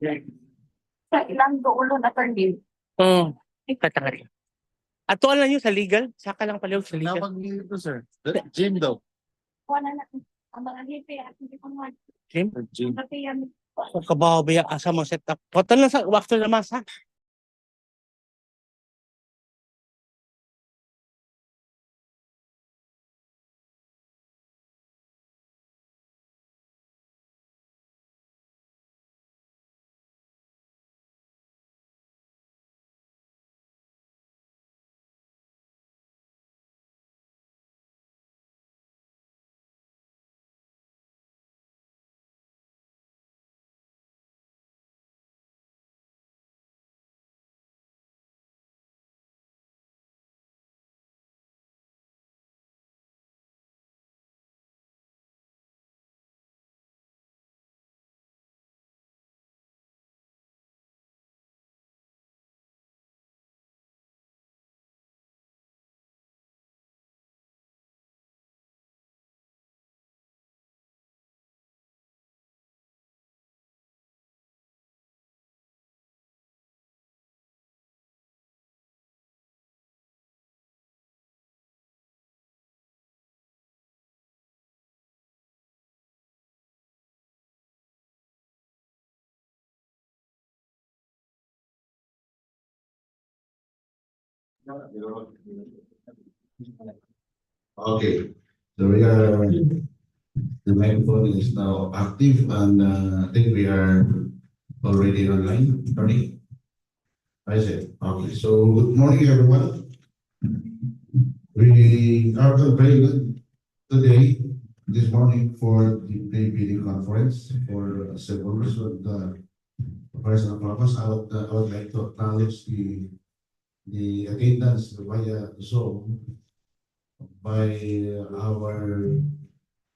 Sa ilang doon attorney. Oo. Katangari. Atuan lang yun sa legal. Saka lang pala yung sa legal. Napag dito, sir. Jim daw. Wala na. Ang mga hipi at hindi ko naman. Jim? Jim. Pati yan. Kung kababaya asa mo set up. Hotel lang sa after the mass ha. Okay, so we are, the microphone is now active and I think we are already online. Sorry. I see. Okay, so good morning, everyone. We are very good today, this morning for the pre-meeting conference for Cebu. So the first and foremost, I would like to acknowledge the attendance via Zoom by our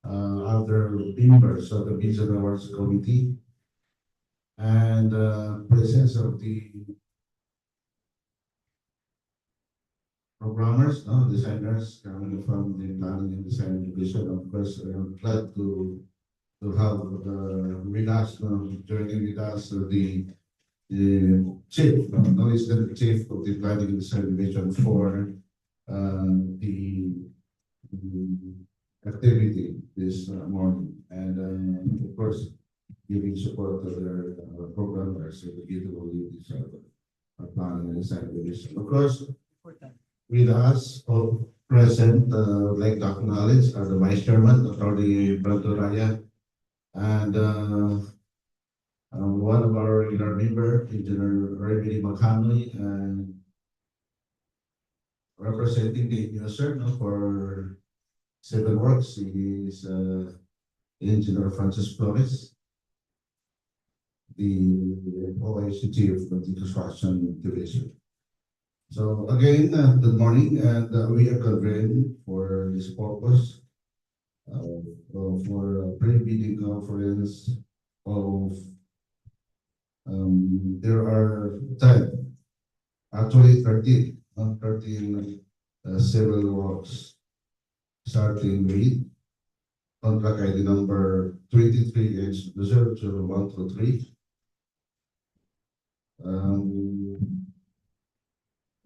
other members of the Vision Awards Committee and presence of the programmers, designers coming from the planning and design division. Of course, I'm glad to have with us, joining with us the chief, no, is the chief of the planning and design division for the activity this morning, and of course, giving support to their programmers so the beautiful duties of planning and design division. Of course, with us all present, would like to acknowledge the Vice Chairman, Dr. Raya, and one of our regular member, Engineer Remy Maghanoy, and representing the user for Civil Works, he is Engineer Francis Flores, the OIC Chief of the Construction Division. So again, good morning, and we are convened for this purpose for a pre-bidding conference of there are 10, actually 13, 13 civil works starting with contract ID number 23H00123.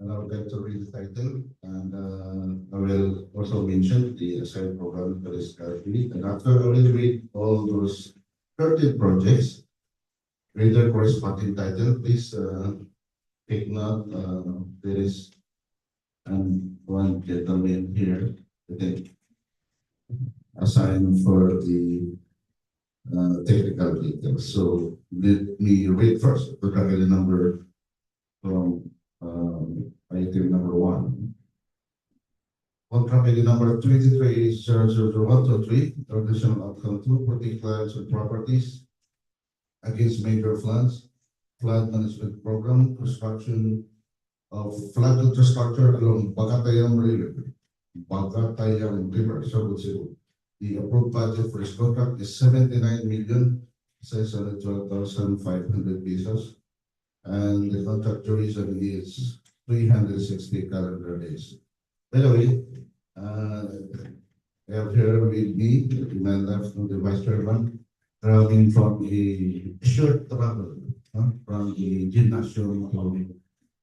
And I would like to read the title, and I will also mention the assigned program for this currently. And after I will read all those 13 projects, read the corresponding title. Please take note. There is one gentleman here, I think, assigned for the technical details. So let me read first the category number from item number 1. Contract ID number 23H00123, traditional outcome 2, protect clients and properties against major floods, flood management program, construction of flood infrastructure along Bagatayam River, Sogod, Cebu. The approved budget for this contract is 79,612,500 pesos, and the contract duration is 360 calendar days. By the way, I have here with me, to my left, the Vice Chairman, traveling from a short travel from the gymnasium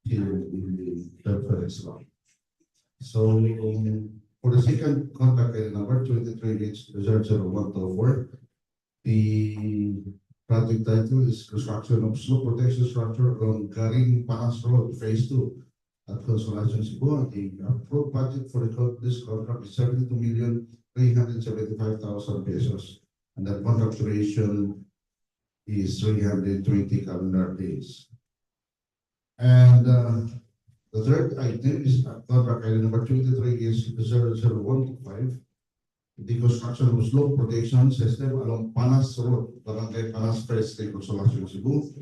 here in the conference hall. So for the second contract number 23H00124, the project title is construction of slope protection structure along Garing-Panas Road, phase 2 at Consolacion, Cebu. The approved budget for this contract is 72,375,000 pesos, and the contract duration is 320 calendar days. And the third item is contract item number 23H00125. The construction of slope protection system along Panas Road, Barangay Panas, PhaseIII, Consolacion, Cebu.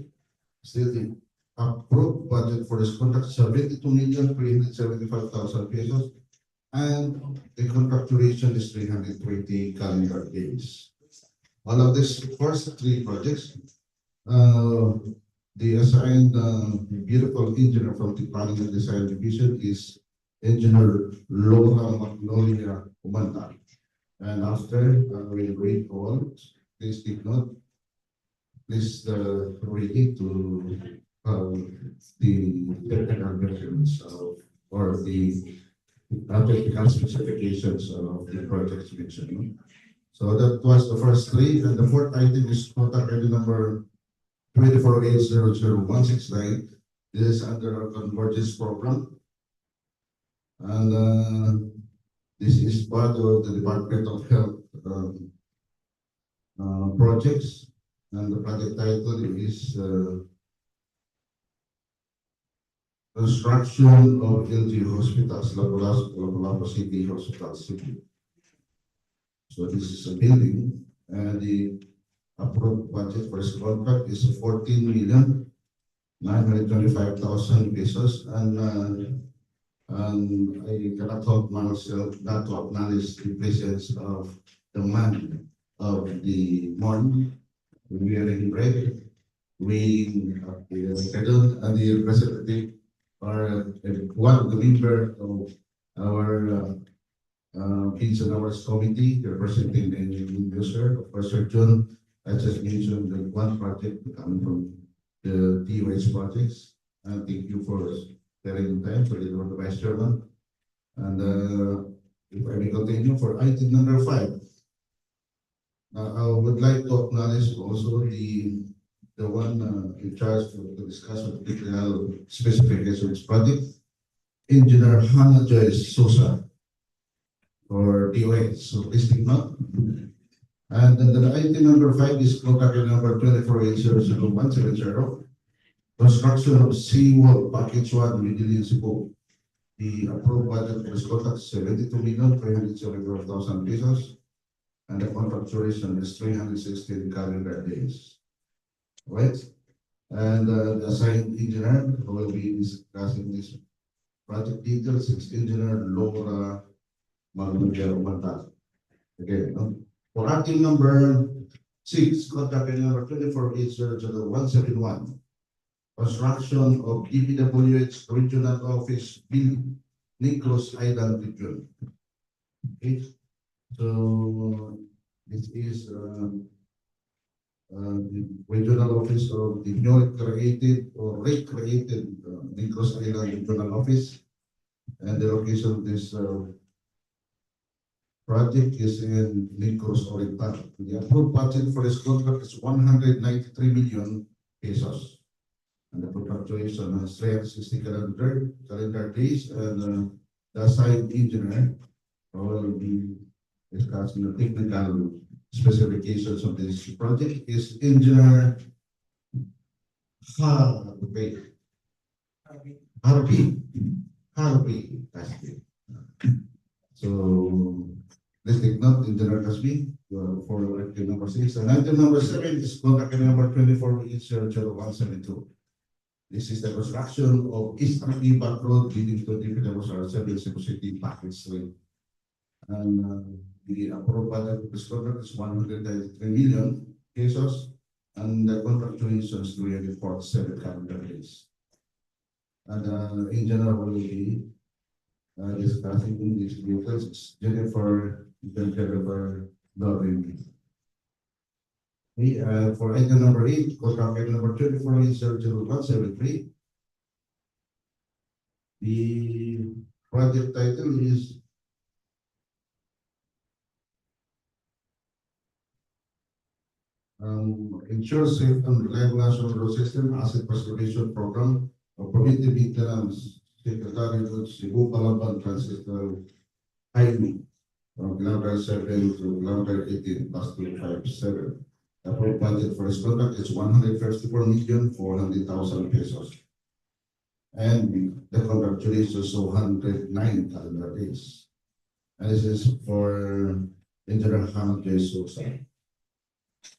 Still, the approved budget for this contract 72,375,000 pesos, and the contract duration is 320 calendar days. All of these first 3 projects, the assigned beautiful engineer from the Planning and Design Division is Engineer Laura Magnolia Umanta. And after I will read all, please take note. Please read it to the technical versions or the technical specifications of the projects mentioned. So that was the first 3, and the fourth item is contract ID number 24H00169. This is under our Convergence program, and this is part of the Department of Health projects, and the project title is construction of LG hospitals, Lapu-Lapu City Hospital, Cebu. So this is a building, and the approved budget for this contract is 14,925,000 pesos, and I cannot help myself not to acknowledge the presence of the man of the morning, wearing red, weighing the schedule, and the representative or one of the member of our Kids and Hours Committee representing the user, of course, Sir John. I just mentioned the one project coming from the DPWH projects, and thank you for sparing time for the Vice Chairman. And if I may continue for item number 5, I would like to acknowledge also the one in charge to discuss with technical specifications project, Engineer Hannah Joyce Sosa for DOH. So please take note. And then the item number 5 is contract number 24H00170. Construction of seawall package 1 Medellin, Cebu. The approved budget for this contract is 72,375,000 pesos, and the contract duration is 316 calendar days. Right? And the assigned engineer who will be discussing this Project details is Engineer Laura Magmugero Mata. Okay, for item number 6, contract number 24 is 171. Construction of DPWH Regional Office Building, Negros Island Region. Okay, so this is the regional office of the newly created or recreated Negros Island Regional Office, and the location of this project is in Negros Oriental. The approved budget for this contract is 193 million pesos. And the contractualization has 360 calendar days, and the assigned engineer will be discussing the technical specifications of this project is Engineer Harvey Caspi. So let's take note, Engineer Caspi, for item number 6. And item number 7 is contract number 24 is 00172. This is the construction of East Army Back Road leading to DPWH 7 Cebu City Package 3. And the approved budget of this contract is 193 million pesos, and the contract duration is 347 calendar days. And in general, we will be discussing these details. Jennifer Dorin. For item number 8, contract item number 24 is 00173. The project title is ensure safe and reliable national road system asset preservation program of preventive maintenance, Secretary of Cebu Palaban Transistor Highway from kilometer 7 to kilometer 18 plus 257. The approved budget for this contract is 154,400,000 pesos. And the contract duration is 109 calendar days. And this is for Engineer Hamad J. Sosa.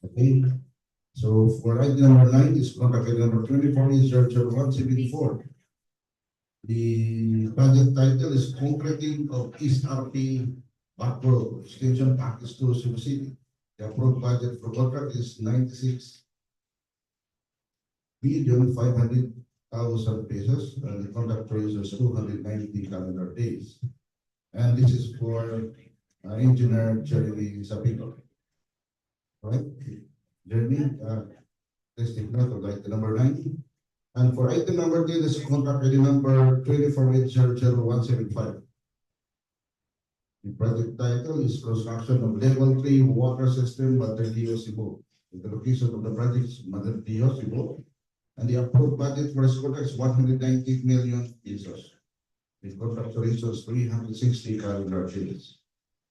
Okay, so for item number 9 is contract number 24 is 00174. The project title is Concreting of East RP Back Road Extension Package 2 Cebu City. The approved budget for contract is 96,500,000 pesos, and the contract duration is 290 calendar days. And this is for Engineer Jeremy Sapico. Right, Jeremy, let's take note of item number 9. And for item number 10 is contract item number 24-00175. The project title is construction of level 3 water system Bagatayam, Cebu. The location of the project is Bagatayam, Cebu. And the approved budget for this contract is 190 million pesos. The contract duration is 360 calendar days.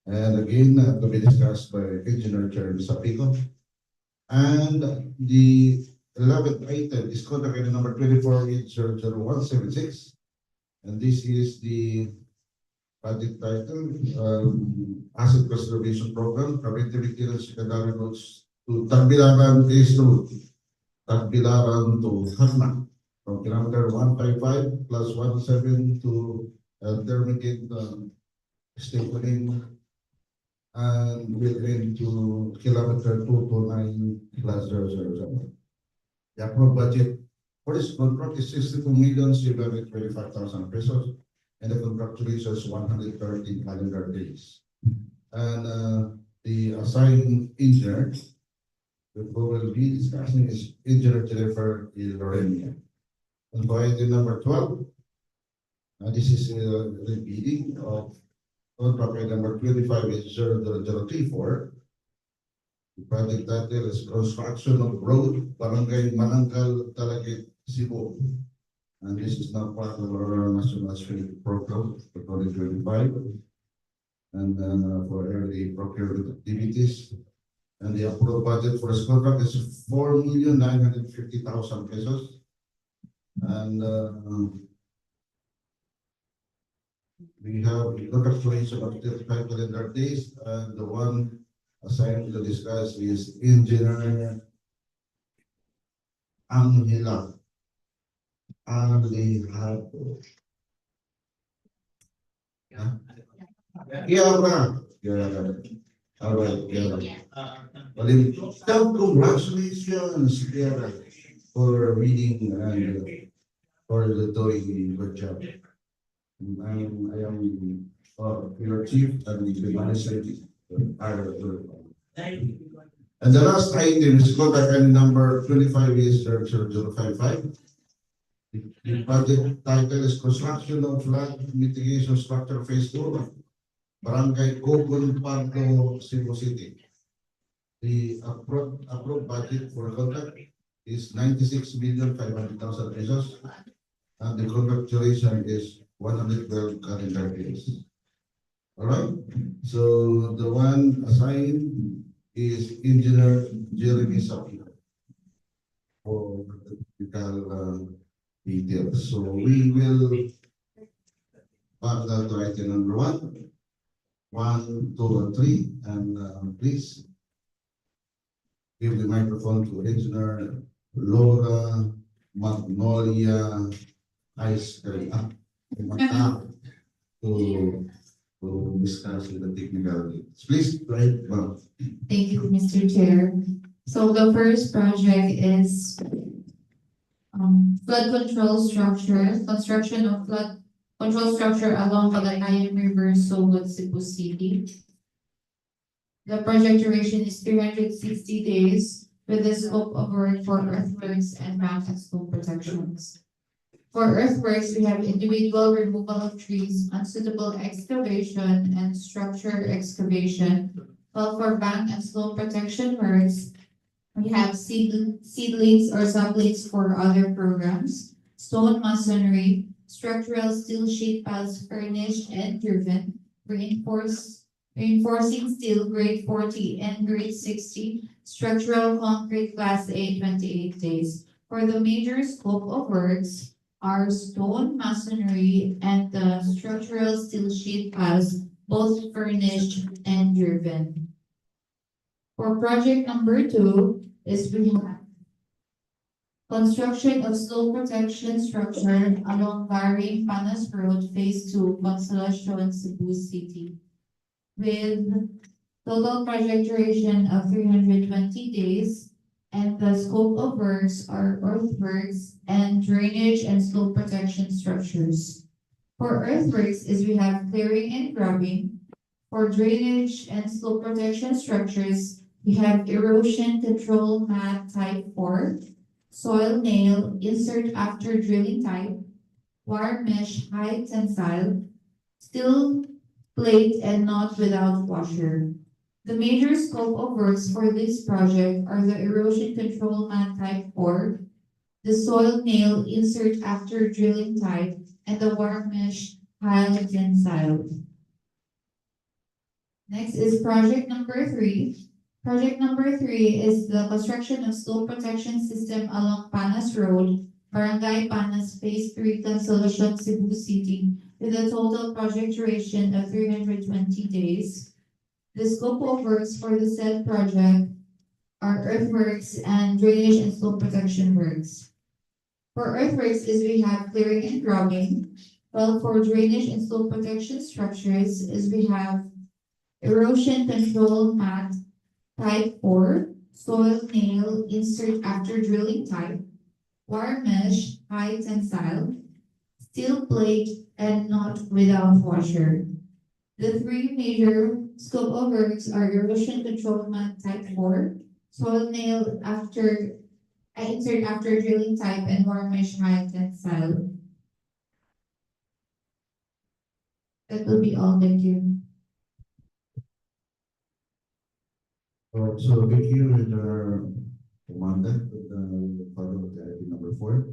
And again, to be discussed by Engineer Jeremy Sapico. And the 11th item is contract item number 24-00176. And this is the project title, Asset Preservation Program, Preventive Maintenance Secondary Roads to Tagbilaran East Road, Tagbilaran to Hakna, from kilometer 155 plus 17 to terminate stapling, and will end to kilometer 229 plus 007. The approved budget for this contract is 62,725,000 pesos, and the contract duration is 113 calendar days. And the assigned engineer we will be discussing is Engineer Jennifer Lorenia. And for item number 12, this is the bidding of contract number 25-00034. The project title is Construction of Road, Barangay Mananggal, Talagit, Cebu. And this is now part of our National Street Program for 2025. And for early procurement activities. And the approved budget for this contract is 4,950,000 pesos. And we have the contract duration of 35 calendar days, and the one assigned to discuss is Engineer Angela Alejandro. Huh? Yeah. All right, yeah. So congratulations, Kiara, for reading and for the doing good job. I am your chief and the manager are. And the last item is contact item number 25 is 00055. The project title is Construction of Flood Mitigation Structure Phase 2, Barangay Cogon, Pardo, Cebu City. The approved budget for the contract is 96,500,000 pesos, and the contract duration is 112 calendar days. All right. So the one assigned is Engineer Jeremy Sapi for the technical details. So we will back that to item number 1, 2, and 3, and please give the microphone to Engineer Laura Magnolia Ice Cream to discuss the technical details. Please, right, well, Thank you, Mr. Chair. So the first project is flood control structure, construction of flood control structure along Bagatayam River, Sogod, Cebu City. The project duration is 360 days with the scope of work for earthworks and bank and slope protections. For earthworks, we have individual removal of trees, unsuitable excavation, and structure excavation. While for bank and slope protection works, we have seedlings or sublings for other programs, stone masonry, structural steel sheet piles furnished and driven, reinforcing steel grade 40 and grade 60, structural concrete class A 28 days. For the major scope of works, are stone masonry and the structural steel sheet piles, both furnished and driven. For project number 2 is we have construction of slope protection structure along Garing-Panas Road, Phase 2, Consolacion, Cebu City, with total project duration of 320 days. And the scope of works are earthworks and drainage and slope protection structures. For earthworks is we have clearing and grubbing. For drainage and slope protection structures, we have erosion control mat type 4, soil nail insert after drilling type, wire mesh high tensile, steel plate and not without washer. The major scope of works for this project are the erosion control mat type 4, the soil nail insert after drilling type, and the wire mesh high tensile. Next is project number 3. Project number 3 is the construction of slope protection system along Panas Road, Barangay-Panas, Phase 3, Consolacion, Cebu City, with a total project duration of 320 days. The scope of works for the said project are earthworks and drainage and slope protection works. For earthworks is we have clearing and grubbing, while for drainage and slope protection structures is we have erosion control mat type 4, soil nail insert after drilling type, wire mesh high tensile, steel plate and not without washer. The 3 major scope of works are erosion control mat type 4, soil nail insert after drilling type, and wire mesh high tensile. That will be all. Thank you. so thank you, Mr. Commander, follow the item number 4.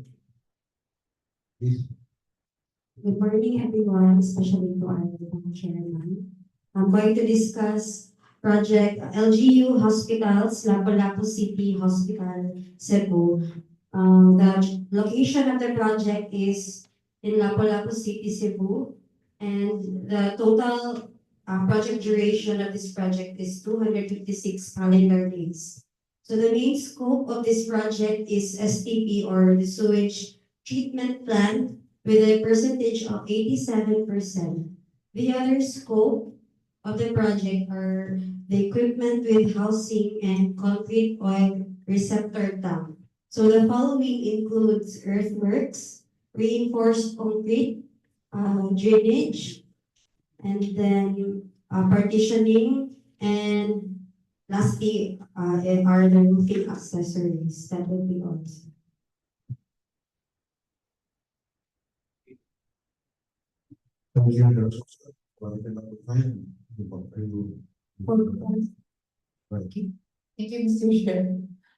Please. Good morning, everyone, especially to our chairman. I'm going to discuss project LGU Hospitals, Lapu-Lapu City Hospital, Cebu. The location of the project is in Lapu-Lapu City, Cebu, and the total project duration of this project is 256 calendar days. So the main scope of this project is STP, or the sewage treatment plant, with a percentage of 87%. The other scope of the project are the equipment with housing and concrete oil receptor tank. So the following includes earthworks, reinforced concrete, drainage, and then partitioning, and lastly are the roofing accessories. That would be all. Thank you. Project number 5. Thank you, Mr. Chair.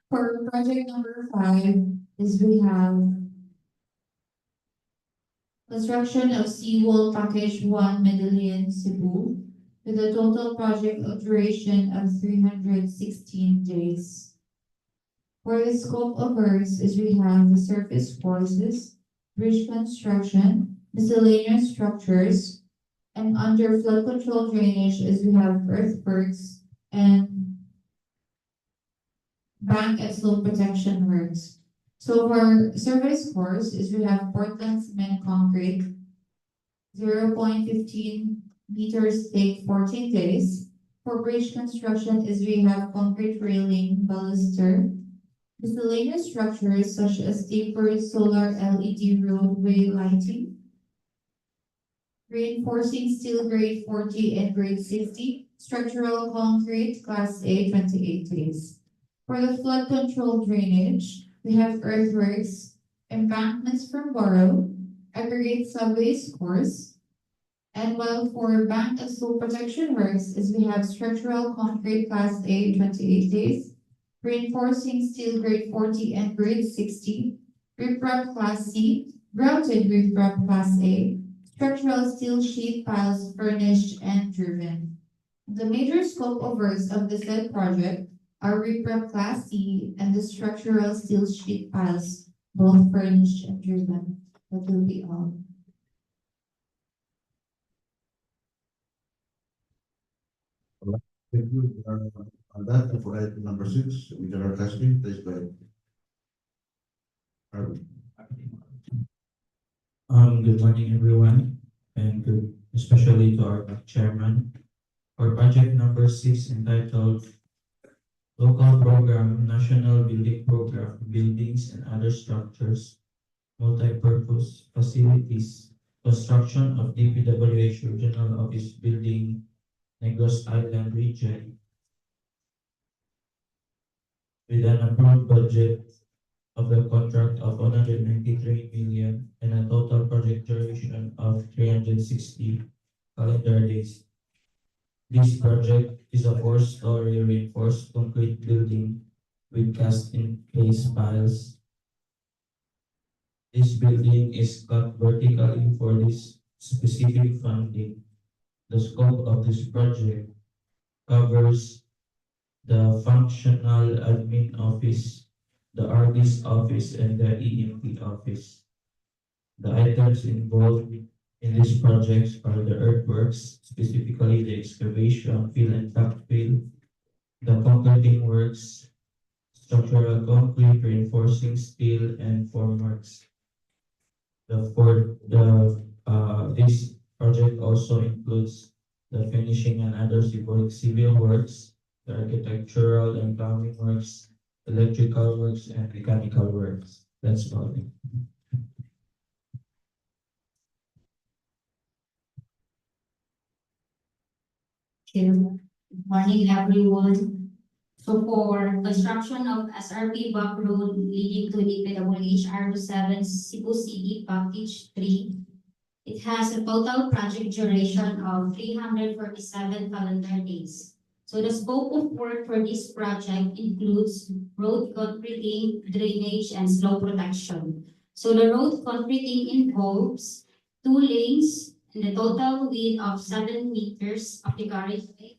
For project number 5 is we have construction of seawall package 1 Medellin, Cebu, with a total project duration of 316 days. For the scope of works is we have the surface courses, bridge construction, miscellaneous structures, and under flood control drainage is we have earthworks and bank and slope protection works. So for surface course is we have Portland cement concrete, 0.15 meters take 14 days. For bridge construction is we have concrete railing, baluster, miscellaneous structures such as tapered solar LED roadway lighting, reinforcing steel grade 40 and grade 60, structural concrete class A 28 days. For the flood control drainage, we have earthworks, embankments from borough, aggregate subways course, and while for bank and slope protection works is we have structural concrete class A 28 days, reinforcing steel grade 40 and grade 60, riprap class C, grouted riprap class A, structural steel sheet piles furnished and driven. The major scope of works of the said project are riprap class C and the structural steel sheet piles, both furnished and driven. That will be all. Thank you. On that, for item number 6, we can testing, please go ahead. Good morning, everyone, and good, especially to our chairman. For project number 6 entitled Local Program, National Building Program, Buildings and Other Structures, Multi-Purpose Facilities, Construction of DPWH Regional Office Building, Negros Island Region, with an approved budget of the contract of 193 million and a total project duration of 360 calendar days. This project is a 4-story reinforced concrete building with cast-in-place piles. This building is cut vertically for this specific funding. The scope of this project covers the functional admin office, the RD's office, and the EMP office. The items involved in these projects are the earthworks, specifically the excavation, fill and backfill, the concreting works, structural concrete, reinforcing steel, and formworks. This project also includes the finishing and other civil works, the architectural and plumbing works, electrical works, and mechanical works. That's about it. Good morning, everyone. So for construction of SRP Back Road leading to DPWH R7 Cebu City Package 3, it has a total project duration of 347 calendar days. So the scope of work for this project includes road concreting, drainage, and slope protection. So the road concreting involves 2 lanes and a total width of 7 meters of the carriageway.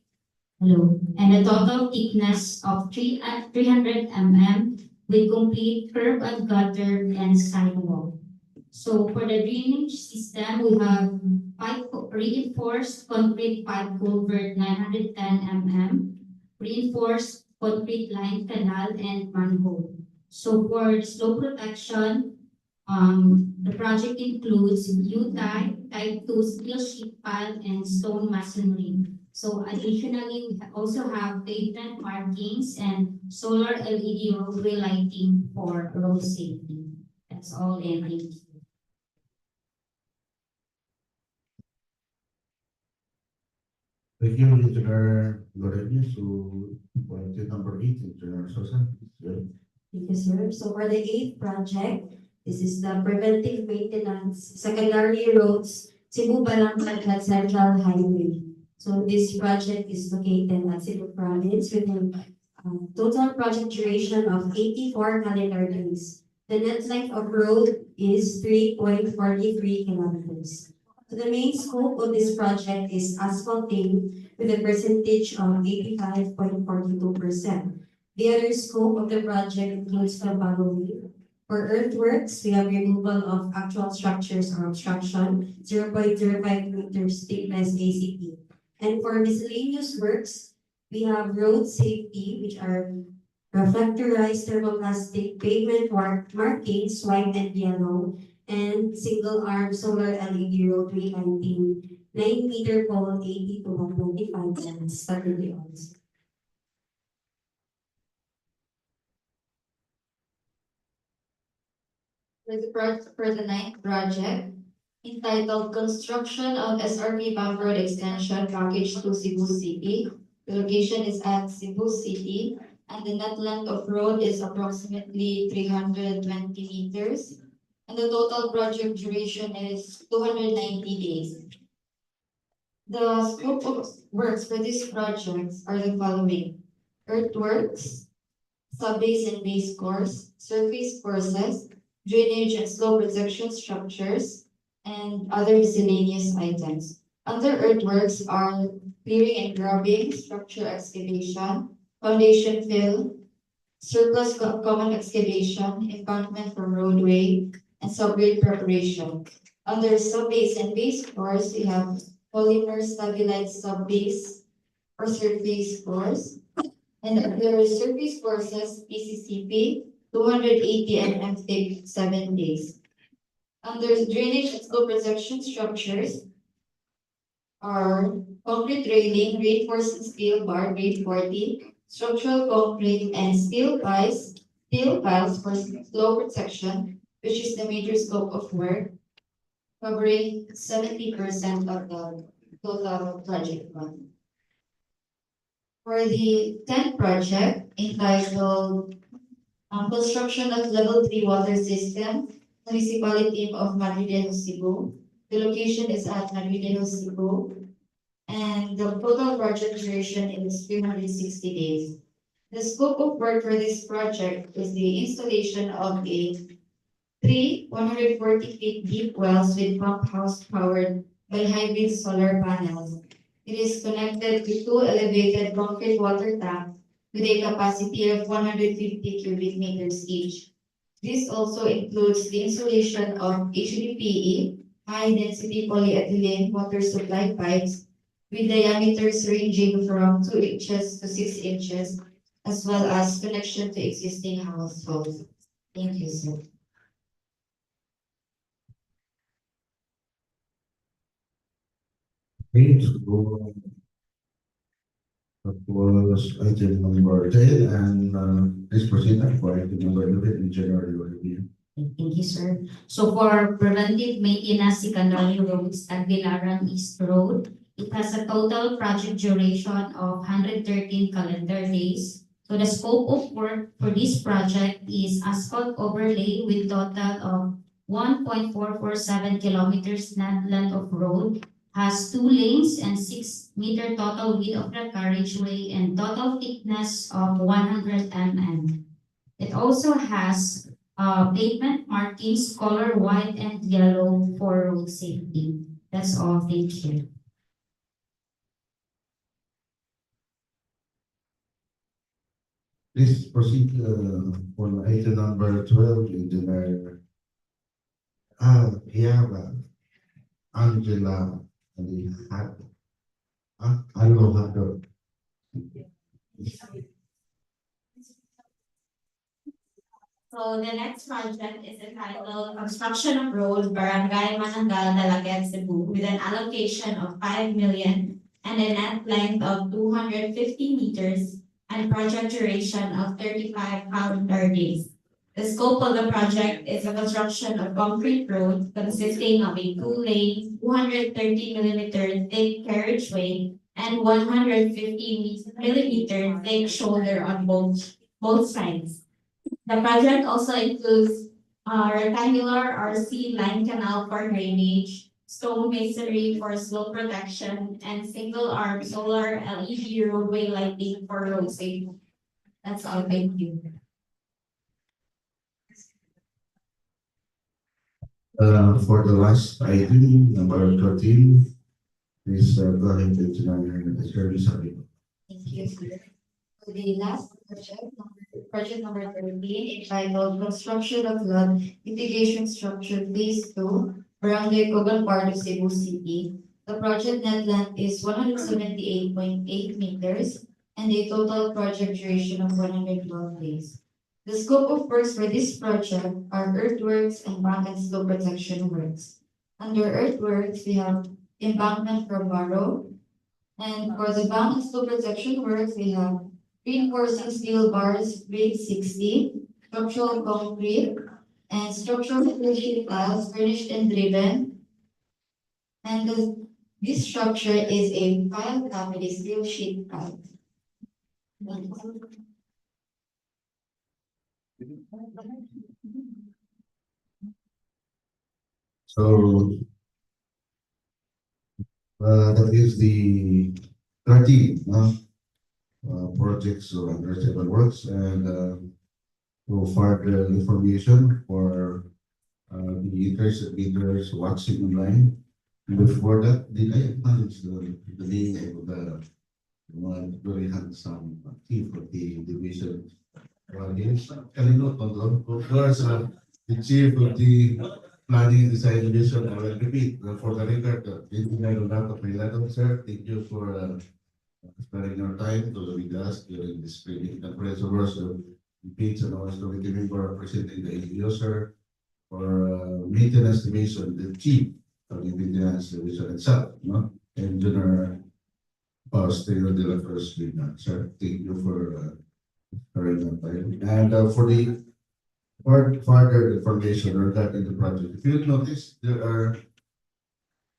And a total thickness of 300 mm with complete curb and gutter and sidewalk. So for the drainage system, we have reinforced concrete pipe culvert 910 mm, reinforced concrete line canal and manhole. So for the slope protection, The project includes U-type, type 2 steel sheet pile, and stone masonry. So additionally, we also have pavement markings and solar LED roadway lighting for road safety. That's all, and thank you. Thank you, Engineer Lorena. So, point to number 8, Engineer Sosa. Good. Thank you, sir. So for the eighth project, this is the preventive maintenance secondary roads, Cebu Balangkat at Central Highway. So this project is located at Cebu Province with a total project duration of 84 calendar days. The net length of road is 3.43 kilometers. So the main scope of this project is asphalting with a percentage of 85.42%. The other scope of the project includes the following. For earthworks, we have removal of actual structures or obstruction, 0.05 meters thickness ACP. And for miscellaneous works, we have road safety, which are reflectorized thermoplastic pavement markings, white and yellow, and single arm solar LED roadway lighting, 9-meter pole, 80 to 125 tons, Saturday also. For the ninth project, entitled Construction of SRP Bank Road Extension Package to Cebu City. The location is at Cebu City, and the net length of road is approximately 320 meters. And the total project duration is 290 days. The scope of works for these projects are the following: earthworks, sub-base and base course, surface courses, drainage and slope protection structures, and other miscellaneous items. Under earthworks are clearing and grubbing, structure excavation, foundation fill, surplus common excavation, embankment for roadway, and subgrade preparation. Under sub-base and base course, we have polymer stabilized sub-base or surface course, and under surface courses, PCCP, 280 mm thick, 7 days. Under drainage and slope protection structures are concrete railing, reinforced steel bar, grade 40, structural concrete, and steel piles for slope protection, which is the major scope of work, covering 70% of the total project fund. For the 10th project, entitled Construction of Level 3 Water System, Municipality of Madrileño, Cebu. The location is at Madrileño, Cebu, and the total project duration is 360 days. The scope of work for this project is the installation of three 140 feet deep wells with pump house powered by hybrid solar panels. It is connected to two elevated concrete water tanks with a capacity of 150 cubic meters each. This also includes the installation of HDPE, high-density polyethylene water supply pipes with diameters ranging from 2 inches to 6 inches, as well as connection to existing households. Thank you, sir. Okay, so that was item number 10, and please proceed for item number 11, Engineer Lorena. Thank you, sir. So for preventive maintenance secondary roads at Bilaran East Road, it has a total project duration of 113 calendar days. So the scope of work for this project is asphalt overlay with total of 1.447 kilometers net length of road, has 2 lanes and 6-meter total width of the carriageway and total thickness of 100 mm. It also has pavement markings, color white and yellow for road safety. That's all. Thank you. Please proceed on item number 12, Engineer Piava, Angela, Alojado. So the next project is entitled Construction of Road Barangay Manangal, Dalaget, Cebu, with an allocation of 5 million and a net length of 250 meters and project duration of 35 calendar days. The scope of the project is a construction of concrete road consisting of a two-lane, 230 millimeter thick carriageway and 150 millimeter thick shoulder on both sides. The project also includes rectangular RC line canal for drainage, stone masonry for slope protection, and single arm solar LED roadway lighting for road safety. That's all. Thank you. For the last item, number 13, is going to Attorney Sabi. Thank you, sir. For the last project number 13, entitled Construction of Flood Mitigation Structure Phase 2, Barangay Coban part of Cebu City. The project net length is 178.8 meters and a total project duration of 112 days. The scope of works for this project are earthworks and bank and slope protection works. Under earthworks, we have embankment from Barrow, and for the bank and slope protection works, we have reinforcing steel bars, grade 60, structural concrete, and structural steel sheet tiles furnished and driven. And this structure is a file family steel sheet tile. So, that is the 13, projects or under civil works, and for further information for the interested bidders watching online. Before that, did I acknowledge the name of the one very handsome chief of the division? Yes, Kalino Tondo, of course, the chief of the planning and design division. I will repeat for the record, Engineer Renato Milano, sir, thank you for sparing your time to with us during this training conference. Of course, Pete and also committee member representing the NGO, sir, for maintenance division, the chief of the maintenance division itself, no? Engineer Taylor de la Cruz, sir, thank you for sparing your time. And for the further information regarding the project, if you notice, there are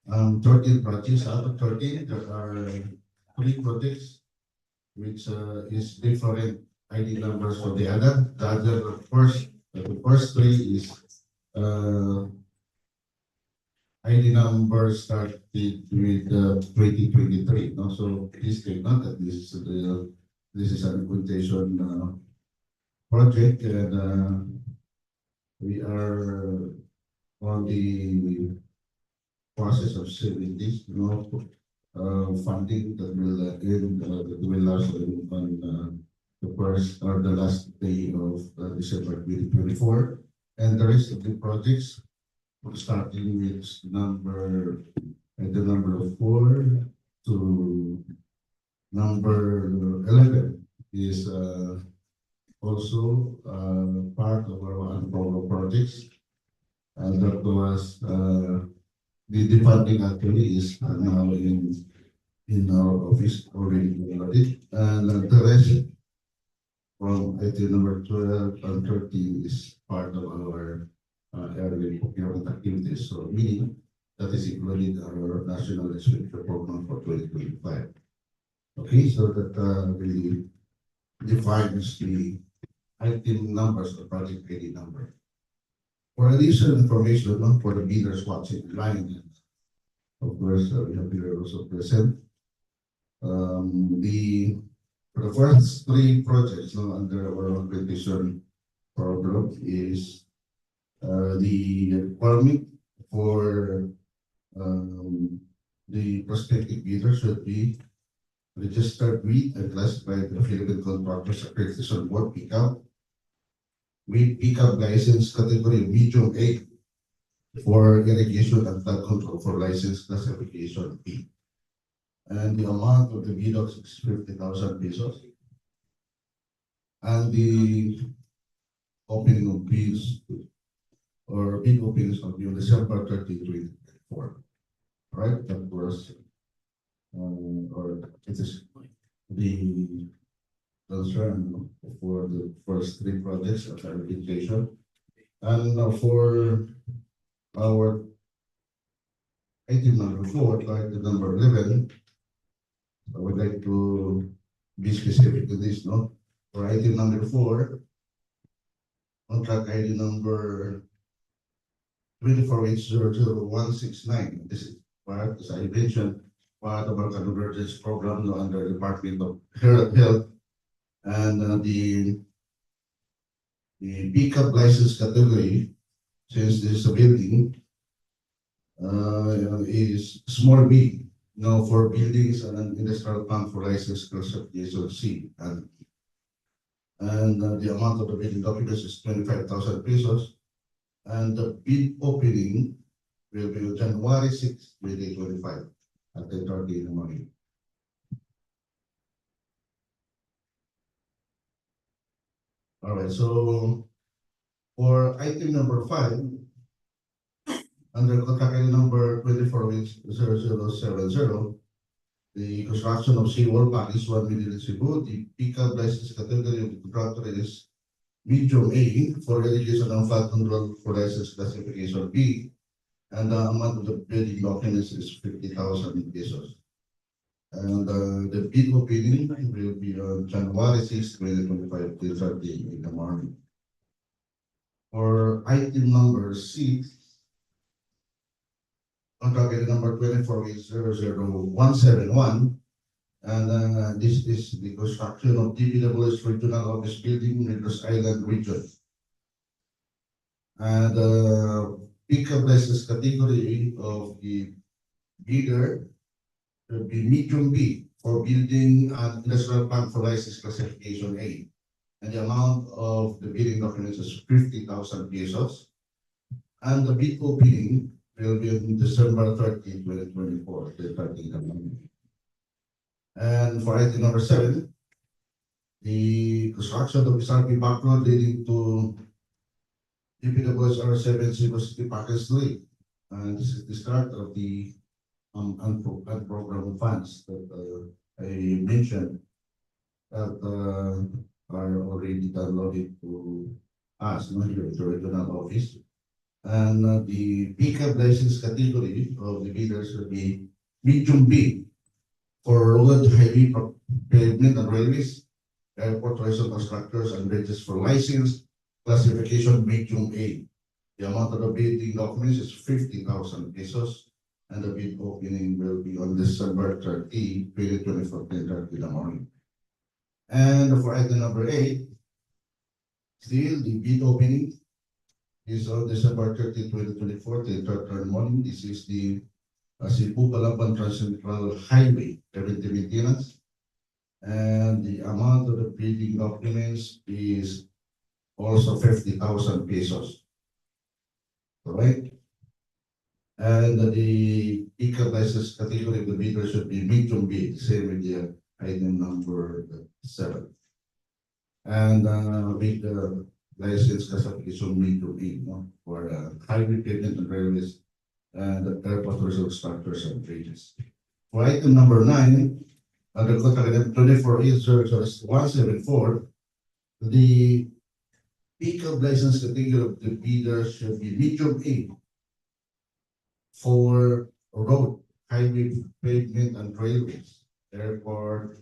13 projects. Out of 13, there are 3 projects which is different ID numbers from the other. The other the first 3 is ID number started with 2023. No? So please take note that this is an implementation project, and we are on the process of saving this, funding that will end that will last on the first or the last day of December 2024, and the rest of the projects, starting with the number of 4 to number 11 is also part of our uncover projects, and that was the funding actually is now in our office already provided, and the rest from item number 12 and 13 is part of our area procurement activities. So meaning that is included our national expenditure program for 2025. Okay, so that really defines the item numbers of project ID number. For additional information, for the bidders watching online, of course, we have here also present. For the first 3 projects under our competition program is the requirement for the prospective bidders should be registered with and classified the Philippine Contractors Accreditation Board pickup with pickup license category medium A for irrigation and flood control for license classification B. And the amount of the bid is 50,000 pesos. And the opening of bids or bid openings will be on December 30, 2024. Right, that was, or it is the concern for the first three projects of Alleviatation. And for our item number 4, like the number 11, I would like to be specific to this, no? For item number 4, contract ID number 24H00169. This is part, as I mentioned, part of our Convergence program no, under the Department of Health. And the pickup license category, since this is a building, is small b, for buildings and an industrial plant for license classification C. And the amount of the bidding documents is 25,000 pesos. And the bid opening will be on January 6, 2025 at 10:30 in the morning. All right, so for item number 5, under contract item number 24H0070, the construction of seawall package 1 million in Cebu, the pickup license category of the contractor is medium A for irrigation and flood control for license classification B, and the amount of the bidding documents is 50,000 pesos. And the bid opening will be on January 6, 2025, 10:30 in the morning. For item number 6, contract item number 24H00171, and this is the construction of DPWH Regional Office Building, Negros Island Region. And pickup license category of the bidder will be medium B for building and industrial plant for license classification A. And the amount of the bidding documents is 50,000 pesos. And the bid opening will be on December 30, 2024, the 30th of May. And for item number 7, the construction of SRP back road leading to DPWH R7 Cebu City Package 3. And this is the start of the unprogrammed funds that I mentioned that are already downloaded to us, not here at the regional office. And the pickup license category of the bidders will be medium B for road, highway, pavement and railways, airport railway constructors and bridges for license classification medium A. The amount of the bidding documents is 50,000 pesos, and the bid opening will be on December 30, 2024, 10:30 in the morning. And for item number 8, still the bid opening is on December 30, 2024, 10:30 in the morning. This is the Cebu Palaban Trans-Central Highway preventive maintenance, and the amount of the bidding documents is also 50,000 pesos. All right. And the pickup license category of the bidder should be medium B, same with the item number 7. And with the license classification medium B, for highway, pavement and railways, and the airport resort structures and bridges. For item number 9, under contract item 24H00174, the pickup license category of the bidder should be medium A for road, highway, pavement and railways, airport,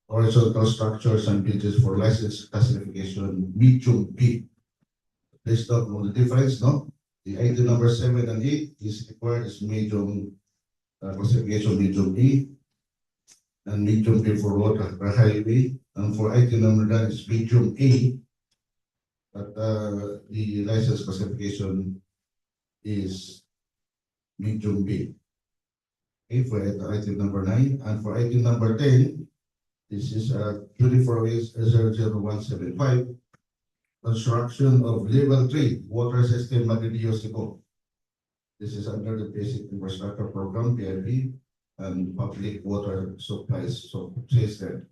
horizontal structures and bridges for license classification medium B. Please don't know the difference, no? The item number 7 and 8 is required as medium classification medium B, and medium B for road or highway. And for item number 9 is medium A, but the license classification is medium B. Okay, for item number 9. And for item number 10, this is 24H00175, construction of level 3 water system Magadio Cebu. This is under the Basic Infrastructure Program, PIP, and Public Water Supplies system.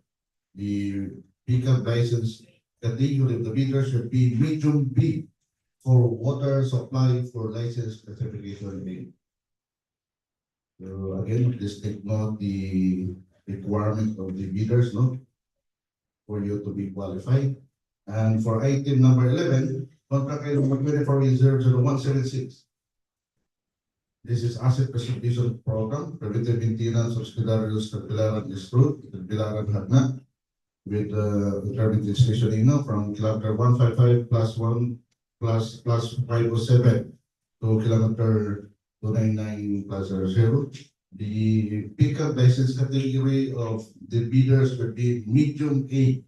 The pickup license category of the bidder should be medium B for water supply for license classification B. So again, please take note the requirement of the bidders, no? For you to be qualified. And for item number 11, contract item number 24 is 00176. This is asset preservation program, preventive maintenance of Spidarius, Tagbilaran East Road, Tagbilaran Hagna, with intermittent stationing from kilometer 155 plus 1 plus 507 to kilometer 299 plus 00. The pickup license category of the bidders would be medium A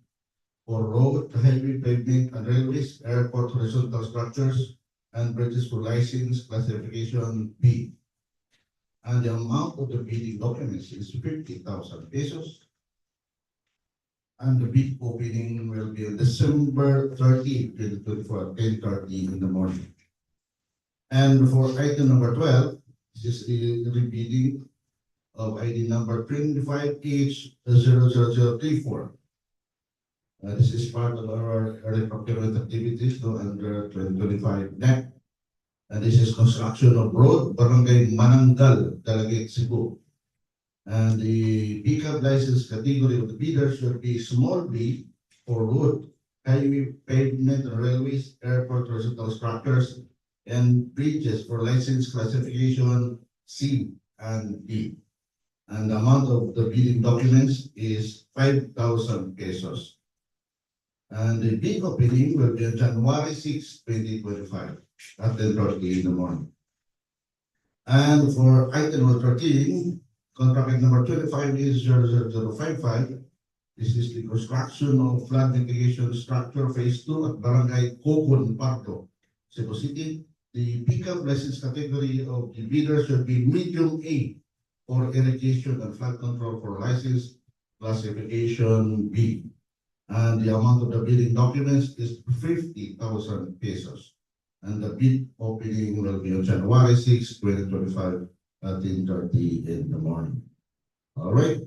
for road, highway, pavement, and railways, airport horizontal structures, and bridges for license classification B. And the amount of the bidding documents is 50,000 pesos. And the bid opening will be on December 30, 2024, 10:30 in the morning. And for item number 12, this is the rebidding of ID number 25H00034. This is part of our early procurement activities under 2025 NEP. And this is construction of road, Barangay Manangal, Delegate Cebu. And the pickup license category of the bidder should be small b for road, highway, pavement, and railways, airport horizontal structures, and bridges for license classification C and D. And the amount of the bidding documents is 5,000 pesos. And the bid opening will be on January 6, 2025 at 10:30 in the morning. And for item number 13, contract number 25 is 00055. This is the construction of flood mitigation structure phase 2 at Barangay Cogon, Pardo, Cebu City. The pickup license category of the bidder should be medium A for irrigation and flood control for license classification B. And the amount of the bidding documents is 50,000 pesos. And the bid opening will be on January 6, 2025 at 10:30 in the morning. All right.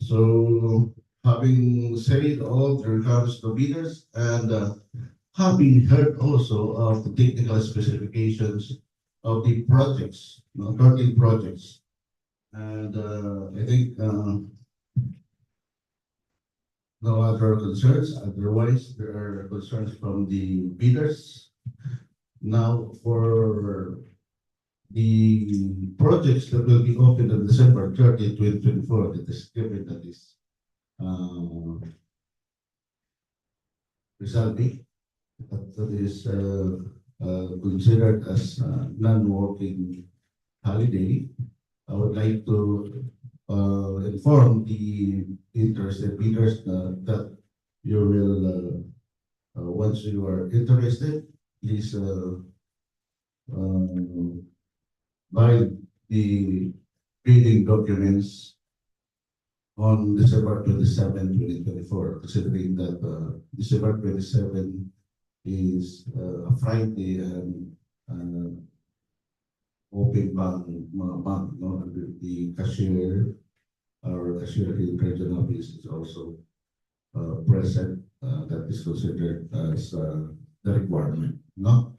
So having said all the regards to bidders and having heard also of the technical specifications of the projects, 13 projects. And I think no other concerns. Otherwise, there are concerns from the bidders. Now, for the projects that will be opened on December 30, 2024, that is given that is resolving, that is considered as non-working holiday. I would like to inform the interested bidders that you will, once you are interested, please buy the bidding documents on December 27, 2024, considering that December 27 is a Friday and open bank month, the cashier, our cashier in regional office is also present. That is considered as the requirement, no?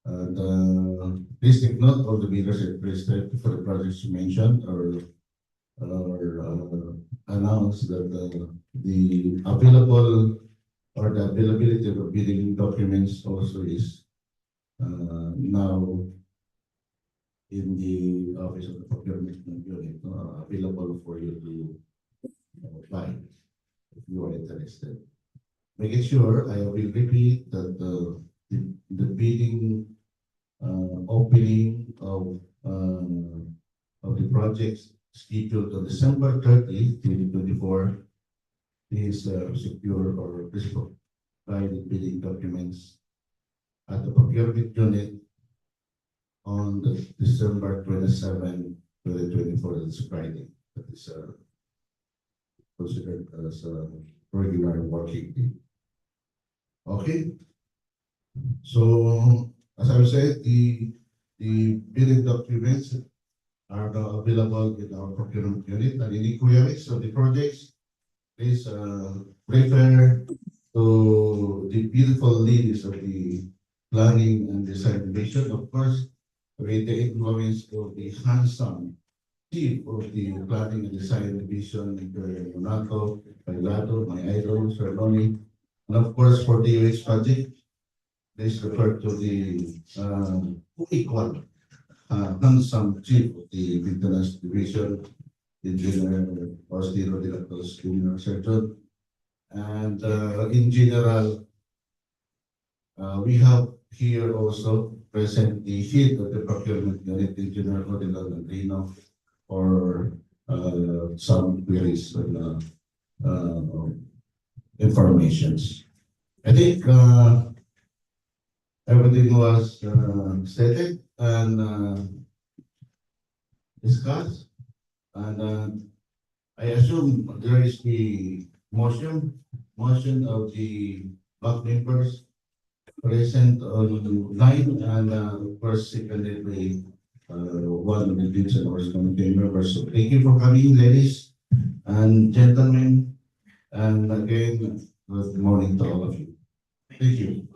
And please take note all the bidders interested for the projects mentioned or announce that the available or the availability of bidding documents also is now in the office of the procurement unit, available for you to apply if you are interested. Making sure, I will repeat that the bidding opening of the projects scheduled on December 30, 2024 is secure or principal by the bidding documents at the procurement unit on the December 27, 2024, that's Friday. That is considered as a regular working day. Okay. So as I said, the bidding documents are now available in our procurement unit. And any queries of the projects, please refer to the beautiful ladies of the planning and design division, of course, with the influence of the handsome chief of the planning and design division, Mr. Monaco, Pailado, my idol, Sir Ronnie, and of course for the UH project, this referred to the equal handsome chief of the maintenance division, Engineer Faustino de la Cruz, Junior Surgeon. And in general, we have here also present the head of the procurement unit, Engineer Odilon Andrino, for some queries and informations. I think everything was stated and discussed, and I assume there is the motion of the back members present on line, and of course seconded by one of the Deans and Boards Committee members. So thank you for coming, ladies and gentlemen, and again, good morning to all of you. Thank you.